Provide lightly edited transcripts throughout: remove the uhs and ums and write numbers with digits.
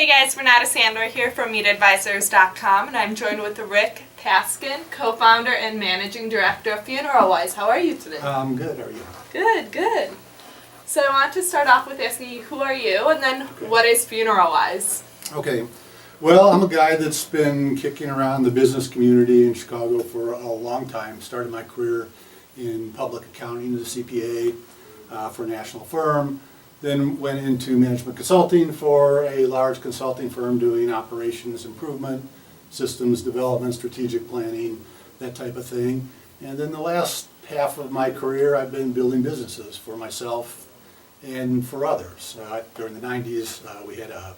Hey guys, Renata Sandler here from MeetAdvisors.com, and I'm joined with Rick Paskin, co-founder and managing director of FuneralWise. How are you today? I'm good. How are you? Good, good. So I want to start off with asking you, who are you, and then what is FuneralWise? Okay. Well, I'm a guy that's been kicking around the business community in Chicago for a long time. Started my career in public accounting as a CPA for a national firm. Then went into management consulting for a large consulting firm doing operations improvement, systems development, strategic planning, that type of thing. And then the last half of my career I've been building businesses for myself and for others. During the 90s we had a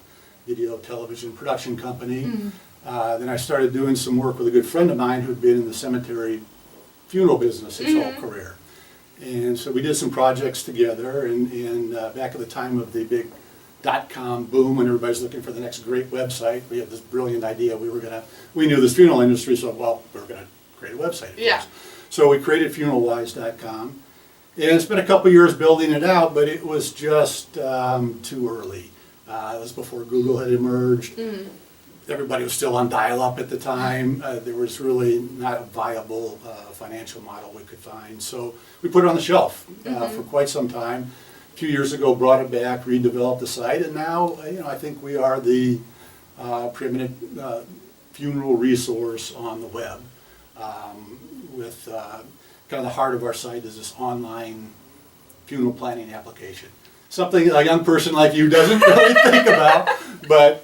video television production company. Then I started doing some work with a good friend of mine who'd been in the cemetery funeral business his whole career. And so we did some projects together, and back at the time of the big .com boom when everybody's looking for the next great website, we had this brilliant idea. We knew this funeral industry, so we were going to create a website. Yeah. So we created FuneralWise.com, and it's been a couple years building it out, but it was just too early. It was before Google had emerged. Everybody was still on dial-up at the time. There was really not a viable financial model we could find. So we put it on the shelf for quite some time. A few years ago, brought it back, redeveloped the site, and now I think we are the preeminent funeral resource on the web. With kind of the heart of our site is this online funeral planning application. Something a young person like you doesn't really think about, but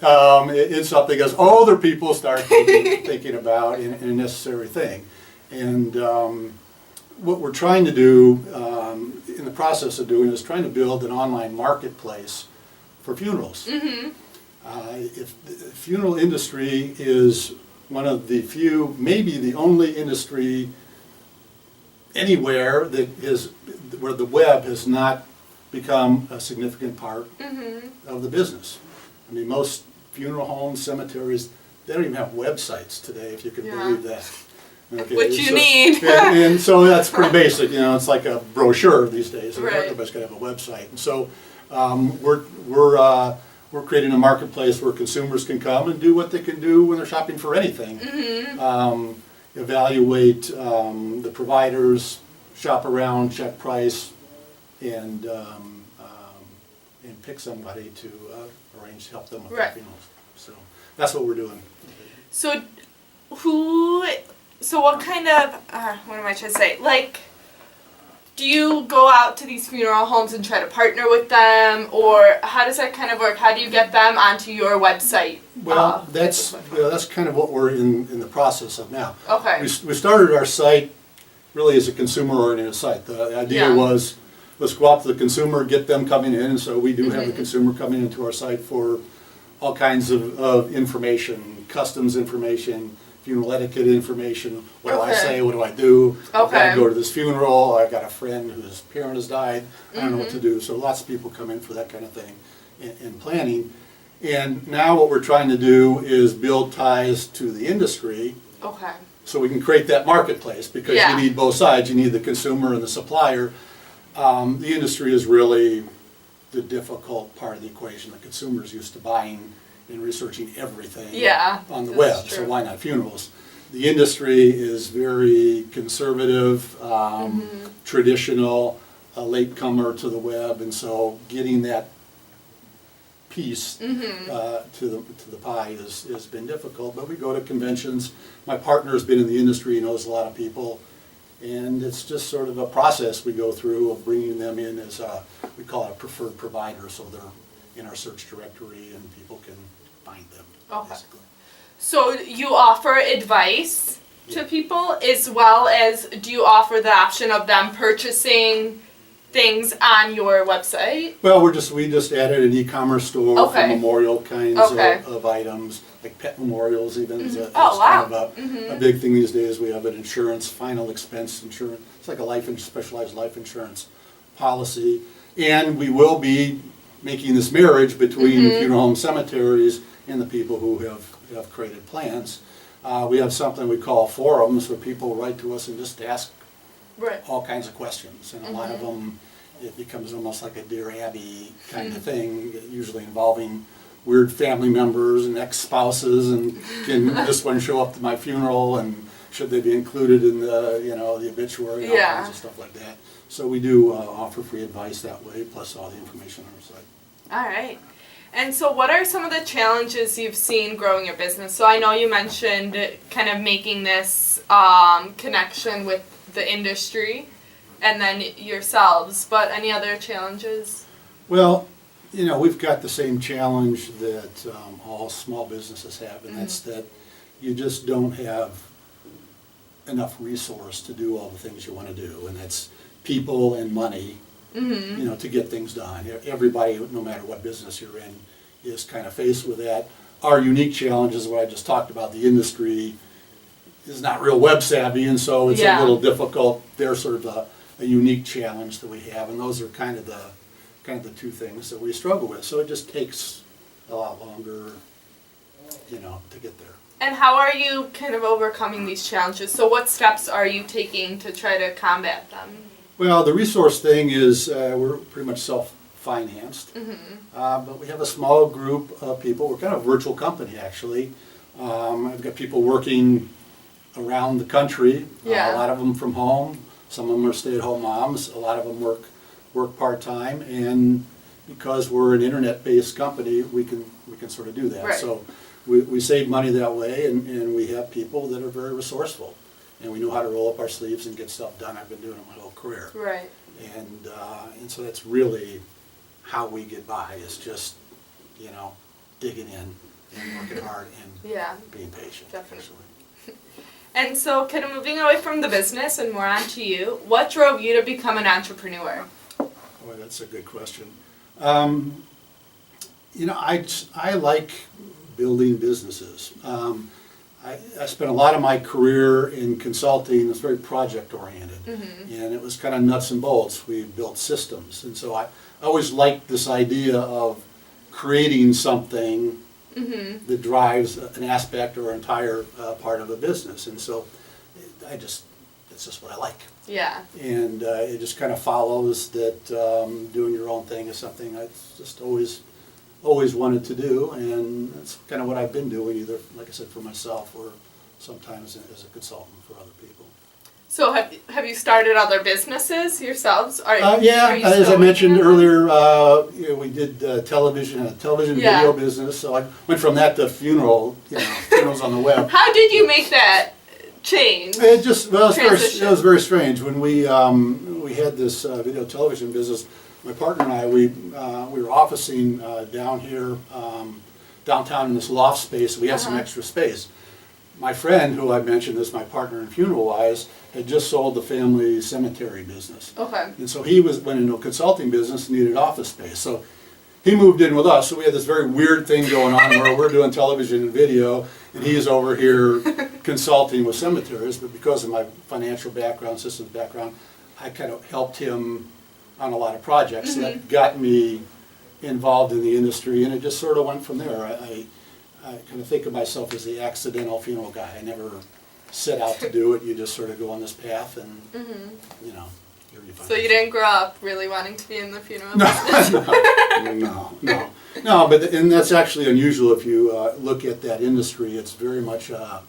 it's something as older people start thinking about and a necessary thing. And what we're trying to do, in the process of doing, is trying to build an online marketplace for funerals. If the funeral industry is one of the few, maybe the only industry anywhere that is where the web has not become a significant part of the business. I mean, most funeral homes, cemeteries, they don't even have websites today, if you can believe that. Okay, Which you need. and so that's pretty basic, it's like a brochure these days. Right. Everybody's got to have a website. And so we're creating a marketplace where consumers can come and do what they can do when they're shopping for anything. Evaluate the providers, shop around, check price, and pick somebody to help them with their funerals. So that's what we're doing. So what kind of, what am I trying to say? Like, do you go out to these funeral homes and try to partner with them, or how does that kind of work? How do you get them onto your website? Well, that's kind of what we're in the process of now. Okay. We started our site really as a consumer-oriented site. The idea was, let's go out to the consumer, get them coming in, and so we do have the consumer coming into our site for all kinds of information, customs information, funeral etiquette information. What do I say? What do I do? I've got to go to this funeral. I've got a friend whose parent has died. I don't know what to do. So lots of people come in for that kind of thing in planning. And now what we're trying to do is build ties to the industry. So we can create that marketplace, because you need both sides. You need the consumer and the supplier. The industry is really the difficult part of the equation. The consumer's used to buying and researching everything on the web, so why not funerals? The industry is very conservative, traditional, a latecomer to the web, and so getting that piece to the pie has been difficult. But we go to conventions. My partner's been in the industry, knows a lot of people. And it's just sort of a process we go through of bringing them in as we call it a preferred provider, so they're in our search directory and people can find them, basically. So you offer advice to people, as well as do you offer the option of them purchasing things on your website? Well, we just added an e-commerce store for memorial kinds of items, like pet memorials even is kind of a big thing these days. We have an insurance, final expense insurance. It's like a specialized life insurance policy. And we will be making this marriage between funeral home cemeteries and the people who have created plans. We have something we call forums where people write to us and just ask all kinds of questions, and a lot of them, it becomes almost like a Dear Abby kind of thing, usually involving weird family members and ex-spouses, and can this one show up to my funeral, and should they be included in the, the obituary, and all kinds of stuff like that. So we do offer free advice that way, plus all the information on our site. All right. And so what are some of the challenges you've seen growing your business? So I know you mentioned kind of making this connection with the industry and then yourselves, but any other challenges? Well, we've got the same challenge that all small businesses have, and that's that you just don't have enough resource to do all the things you want to do, and that's people and money, to get things done. Everybody, no matter what business you're in, is kind of faced with that. Our unique challenge is what I just talked about. The industry is not real web savvy, and so it's a little difficult. They're sort of a unique challenge that we have, and those are kind of the two things that we struggle with. So it just takes a lot longer, to get there. And how are you kind of overcoming these challenges? So what steps are you taking to try to combat them? Well, the resource thing is we're pretty much self-financed, but we have a small group of people. We're kind of a virtual company, actually. I've got people working around the country, a lot of them from home. Some of them are stay-at-home moms. A lot of them work part-time, and because we're an internet-based company, we can sort of do that. Right. So we save money that way, and we have people that are very resourceful, and we know how to roll up our sleeves and get stuff done. I've been doing it my whole career. Right. And so that's really how we get by, is just, digging in and working hard and being patient. Definitely. And so kind of moving away from the business and more on to you, what drove you to become an entrepreneur? Boy, that's a good question. I like building businesses. I spent a lot of my career in consulting. It's very project-oriented, and it was kind of nuts and bolts. We built systems, and so I always liked this idea of creating something that drives an aspect or entire part of a business, and so it's just what I like. Yeah. And it just kind of follows that doing your own thing is something I just always wanted to do, and that's kind of what I've been doing, either, like I said, for myself or sometimes as a consultant for other people. So have you started other businesses yourselves? Yeah, as I mentioned earlier, we did television video business, so I went from that to funerals on the web. How did you make that change? It was very strange. When we had this video television business, my partner and I, we were officing down here, downtown in this loft space. We had some extra space. My friend, who I mentioned is my partner in FuneralWise, had just sold the family cemetery business. Okay. And so he went into a consulting business and needed office space. So he moved in with us. So we had this very weird thing going on where we're doing television and video, and he's over here consulting with cemeteries. But because of my financial background, systems background, I kind of helped him on a lot of projects. So that got me involved in the industry, and it just sort of went from there. I kind of think of myself as the accidental funeral guy. I never set out to do it. You just sort of go on this path, and here you find. So you didn't grow up really wanting to be in the funeral business? No. But that's actually unusual. If you look at that industry, it's very much a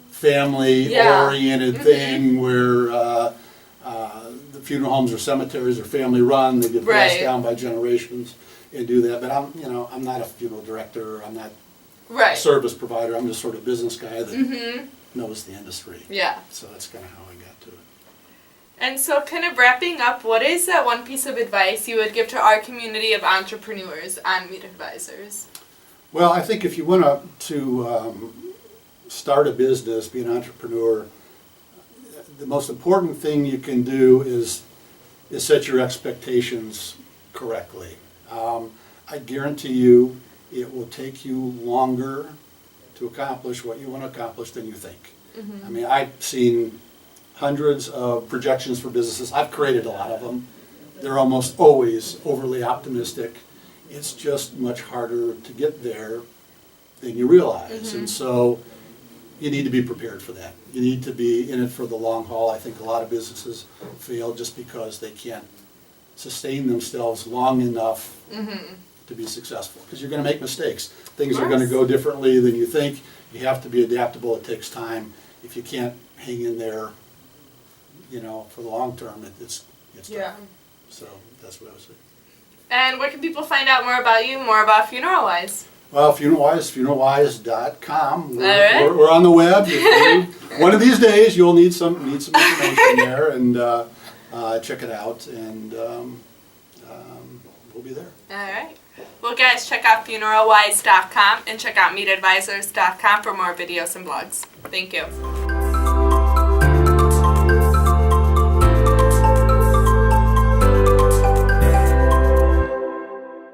family-oriented thing where the funeral homes or cemeteries are family-run. They get passed down by generations and do that. But I'm not a funeral director. I'm not a service provider. I'm just sort of a business guy that knows the industry. Yeah. So that's kind of how I got to it. And so kind of wrapping up, what is that one piece of advice you would give to our community of entrepreneurs on Meet Advisors? Well, I think if you want to start a business, be an entrepreneur, the most important thing you can do is set your expectations correctly. I guarantee you it will take you longer to accomplish what you want to accomplish than you think. I mean, I've seen hundreds of projections for businesses. I've created a lot of them. They're almost always overly optimistic. It's just much harder to get there than you realize. And so you need to be prepared for that. You need to be in it for the long haul. I think a lot of businesses fail just because they can't sustain themselves long enough to be successful, because you're going to make mistakes. Things are going to go differently than you think. You have to be adaptable. It takes time. If you can't hang in there, you know, for the long term, it's tough. Yeah. So that's what I would say. And where can people find out more about you, more about FuneralWise? Well, FuneralWise, FuneralWise.com. We're on the web. One of these days, you'll need some information there, and check it out, and we'll be there. All right. Well, guys, check out FuneralWise.com and check out MeetAdvisors.com for more videos and blogs. Thank you.